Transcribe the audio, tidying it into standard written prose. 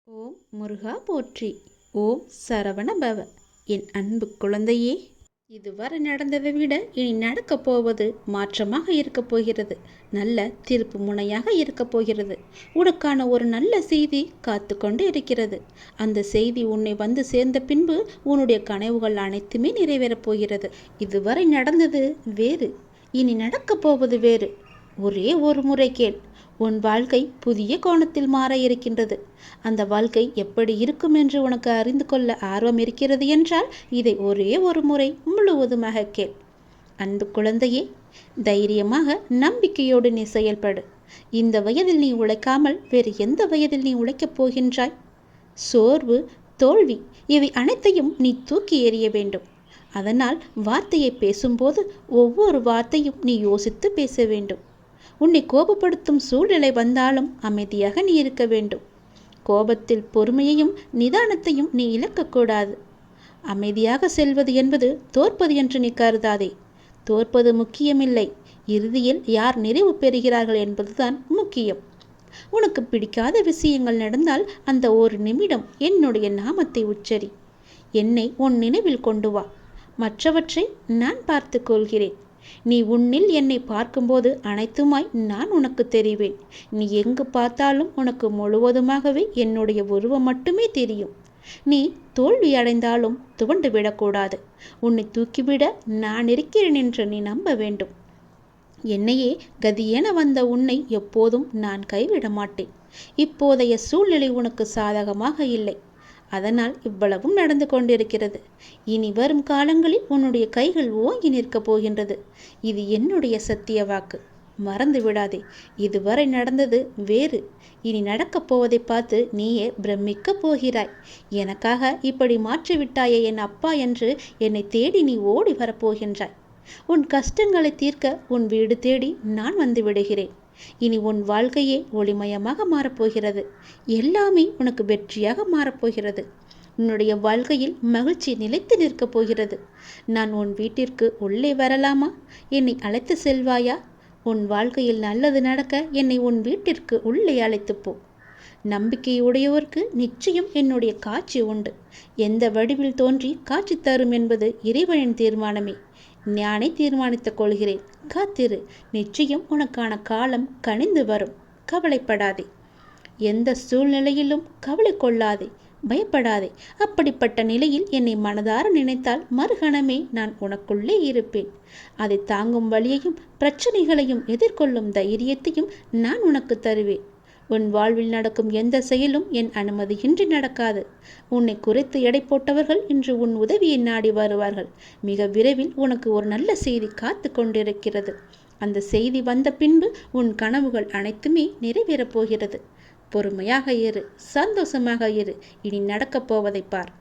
ஓம் முருகா போற்றி. ஓம் சரவண பவ. என் அன்பு குழந்தையே, இதுவரை நடந்ததை விட இனி நடக்கப் போவது மாற்றமாக இருக்கப் போகிறது. நல்ல திருப்பு முனையாக இருக்கப் போகிறது. உனக்கான ஒரு நல்ல செய்தி காத்து கொண்டு இருக்கிறது. அந்த செய்தி உன்னை வந்து சேர்ந்த பின்பு உன்னுடைய கனவுகள் அனைத்துமே நிறைவேறப் போகிறது. இதுவரை நடந்தது வேறு, இனி நடக்கப் போவது வேறு. ஒரே ஒரு முறை கேள். உன் வாழ்க்கை புதிய கோணத்தில் மாற இருக்கின்றது. அந்த வாழ்க்கை எப்படி இருக்கும் என்று உனக்கு அறிந்து கொள்ள ஆர்வம் இருக்கிறது என்றால் இதை ஒரே ஒரு முறை முழுவதுமாக கேள். அன்பு குழந்தையே, தைரியமாக நம்பிக்கையோடு நீ செயல்படு. இந்த வயதில் நீ உழைக்காமல் வேறு எந்த வயதில் நீ உழைக்கப் போகின்றாய்? சோர்வு, தோல்வி இவை அனைத்தையும் நீ தூக்கி எறிய வேண்டும். அதனால் வார்த்தையை பேசும்போது ஒவ்வொரு வார்த்தையும் நீ யோசித்து பேச வேண்டும். உன்னை கோபப்படுத்தும் சூழ்நிலை வந்தாலும் அமைதியாக நீ இருக்க வேண்டும். கோபத்தில் பொறுமையையும் நிதானத்தையும் நீ இழக்கக்கூடாது. அமைதியாக செல்வது என்பது தோற்பது என்று நீ கருதாதே. தோற்பது முக்கியமில்லை, இறுதியில் யார் நிறைவு பெறுகிறார்கள் என்பதுதான் முக்கியம். உனக்கு பிடிக்காத விஷயங்கள் நடந்தால் அந்த ஒரு நிமிடம் என்னுடைய நாமத்தை உச்சரி. என்னை உன் நினைவில் கொண்டு வா. மற்றவற்றை நான் பார்த்து கொள்கிறேன். நீ உன்னில் என்னை பார்க்கும்போது அனைத்துமாய் நான் உனக்கு தெரிவேன். நீ எங்கு பார்த்தாலும் உனக்கு முழுவதுமாகவே என்னுடைய உருவம் மட்டுமே தெரியும். நீ தோல்வி அடைந்தாலும் துவண்டு விடக்கூடாது. உன்னை தூக்கிவிட நான் இருக்கிறேன் என்று நீ நம்ப வேண்டும். என்னையே கதியென வந்த உன்னை எப்போதும் நான் கைவிட மாட்டேன். இப்போதைய சூழ்நிலை உனக்கு சாதகமாக இல்லை. அதனால் இவ்வளவும் நடந்து கொண்டிருக்கிறது. இனி வரும் காலங்களில் உன்னுடைய கைகள் ஓங்கி நிற்கப் போகின்றது. இது என்னுடைய சத்திய வாக்கு. மறந்து விடாதே. இதுவரை நடந்தது வேறு, இனி நடக்கப் போவதை பார்த்து நீயே பிரமிக்கப் போகிறாய். எனக்காக இப்படி மாற்றிவிட்டாயே என் அப்பா என்று என்னை தேடி நீ ஓடி வரப்போகின்றாய். உன் கஷ்டங்களை தீர்க்க உன் வீடு தேடி நான் வந்து விடுகிறேன். இனி உன் வாழ்க்கையே ஒளிமயமாக மாறப்போகிறது. எல்லாமே உனக்கு வெற்றியாக மாறப்போகிறது. உன்னுடைய வாழ்க்கையில் மகிழ்ச்சி நிலைத்து நிற்கப் போகிறது. நான் உன் வீட்டிற்கு உள்ளே வரலாமா? என்னை அழைத்து செல்வாயா? உன் வாழ்க்கையில் நல்லது நடக்க என்னை உன் வீட்டிற்கு உள்ளே அழைத்து போ. நம்பிக்கையுடையோருக்கு நிச்சயம் என்னுடைய காட்சி உண்டு. எந்த வடிவில் தோன்றி காட்சி தரும் என்பது இறைவனின் தீர்மானமே. நானே தீர்மானித்துக் கொள்கிறேன். காத்திரு. நிச்சயம் உனக்கான காலம் கனிந்து வரும். கவலைப்படாதே. எந்த சூழ்நிலையிலும் கவலை கொள்ளாதே, பயப்படாதே. அப்படிப்பட்ட நிலையில் என்னை மனதார நினைத்தால் மறுகணமே நான் உனக்குள்ளே இருப்பேன். அதை தாங்கும் வழியையும் பிரச்சனைகளையும் எதிர்கொள்ளும் தைரியத்தையும் நான் உனக்கு தருவேன். உன் வாழ்வில் நடக்கும் எந்த செயலும் என் அனுமதியின்றி நடக்காது. உன்னை குறைத்து எடை போட்டவர்கள் இன்று உன் உதவியை நாடி வருவார்கள். மிக விரைவில் உனக்கு ஒரு நல்ல செய்தி காத்து கொண்டிருக்கிறது. அந்த செய்தி வந்த பின்பு உன் கனவுகள் அனைத்துமே நிறைவேறப் போகிறது. பொறுமையாக இரு, சந்தோஷமாக இரு. இனி நடக்கப் போவதை பார்.